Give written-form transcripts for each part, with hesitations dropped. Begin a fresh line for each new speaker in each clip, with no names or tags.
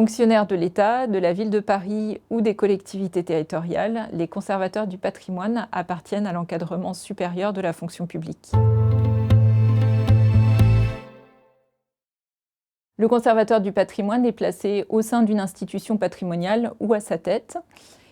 Fonctionnaires de l'État, de la ville de Paris ou des collectivités territoriales, les conservateurs du patrimoine appartiennent à l'encadrement supérieur de la fonction publique. Le conservateur du patrimoine est placé au sein d'une institution patrimoniale ou à sa tête.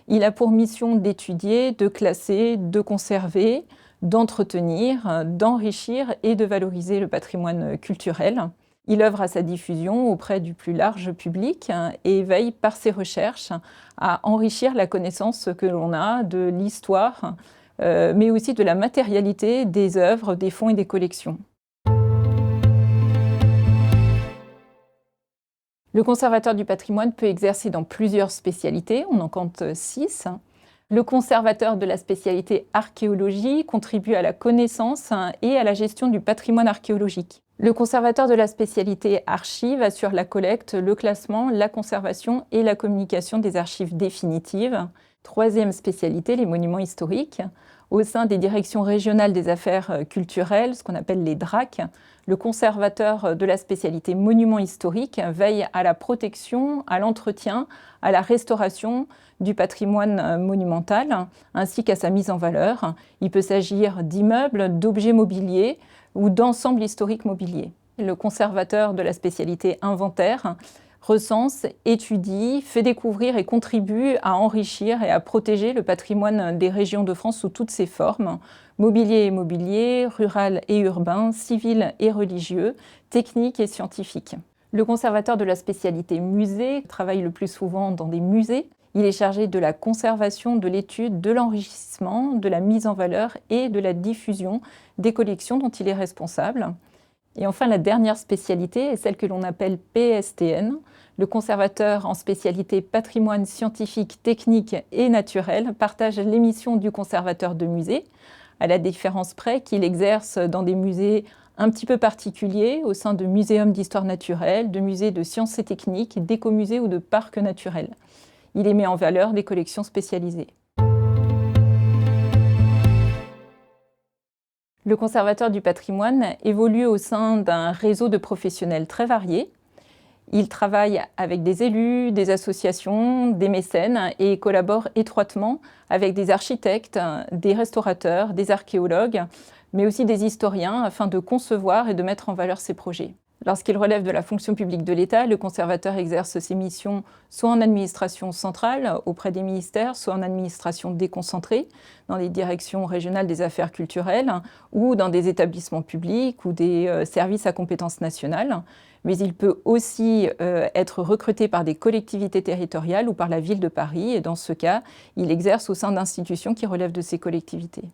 Il a pour mission d'étudier, de classer, de conserver, d'entretenir, d'enrichir et de valoriser le patrimoine culturel. Il œuvre à sa diffusion auprès du plus large public et veille par ses recherches à enrichir la connaissance que l'on a de l'histoire, mais aussi de la matérialité des œuvres, des fonds et des collections. Le conservateur du patrimoine peut exercer dans plusieurs spécialités, on en compte 6. Le conservateur de la spécialité archéologie contribue à la connaissance et à la gestion du patrimoine archéologique. Le conservateur de la spécialité archives assure la collecte, le classement, la conservation et la communication des archives définitives. Troisième spécialité, les monuments historiques. Au sein des directions régionales des affaires culturelles, ce qu'on appelle les DRAC, le conservateur de la spécialité monuments historiques veille à la protection, à l'entretien, à la restauration du patrimoine monumental, ainsi qu'à sa mise en valeur. Il peut s'agir d'immeubles, d'objets mobiliers ou d'ensembles historiques mobiliers. Le conservateur de la spécialité inventaire recense, étudie, fait découvrir et contribue à enrichir et à protéger le patrimoine des régions de France sous toutes ses formes, mobilier et immobilier, rural et urbain, civil et religieux, technique et scientifique. Le conservateur de la spécialité musée travaille le plus souvent dans des musées. Il est chargé de la conservation, de l'étude, de l'enrichissement, de la mise en valeur et de la diffusion des collections dont il est responsable. Et enfin, la dernière spécialité est celle que l'on appelle PSTN, le conservateur en spécialité patrimoine scientifique, technique et naturel partage les missions du conservateur de musée, à la différence près qu'il exerce dans des musées un petit peu particuliers, au sein de muséums d'histoire naturelle, de musées de sciences et techniques, d'écomusées ou de parcs naturels. Il met en valeur des collections spécialisées. Le conservateur du patrimoine évolue au sein d'un réseau de professionnels très variés. Il travaille avec des élus, des associations, des mécènes et collabore étroitement avec des architectes, des restaurateurs, des archéologues, mais aussi des historiens afin de concevoir et de mettre en valeur ses projets. Lorsqu'il relève de la fonction publique de l'État, le conservateur exerce ses missions soit en administration centrale, auprès des ministères, soit en administration déconcentrée, dans les directions régionales des affaires culturelles, ou dans des établissements publics ou des services à compétence nationale. Mais il peut aussi être recruté par des collectivités territoriales ou par la ville de Paris, et dans ce cas, il exerce au sein d'institutions qui relèvent de ces collectivités.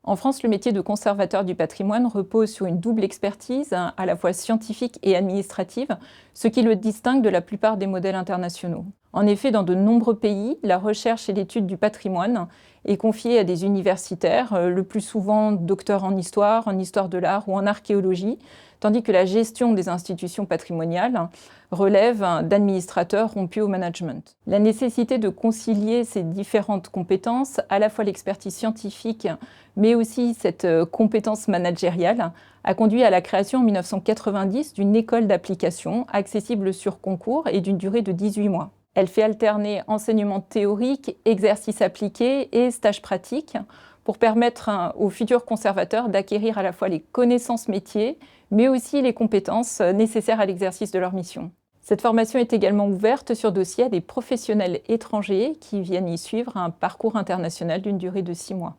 En France, le métier de conservateur du patrimoine repose sur une double expertise, à la fois scientifique et administrative, ce qui le distingue de la plupart des modèles internationaux. En effet, dans de nombreux pays, la recherche et l'étude du patrimoine est confiée à des universitaires, le plus souvent docteurs en histoire de l'art ou en archéologie, tandis que la gestion des institutions patrimoniales relève d'administrateurs rompus au management. La nécessité de concilier ces différentes compétences, à la fois l'expertise scientifique, mais aussi cette compétence managériale, a conduit à la création en 1990 d'une école d'application accessible sur concours et d'une durée de 18 mois. Elle fait alterner enseignement théorique, exercices appliqués et stages pratiques pour permettre aux futurs conservateurs d'acquérir à la fois les connaissances métiers, mais aussi les compétences nécessaires à l'exercice de leur mission. Cette formation est également ouverte sur dossier à des professionnels étrangers qui viennent y suivre un parcours international d'une durée de 6 mois.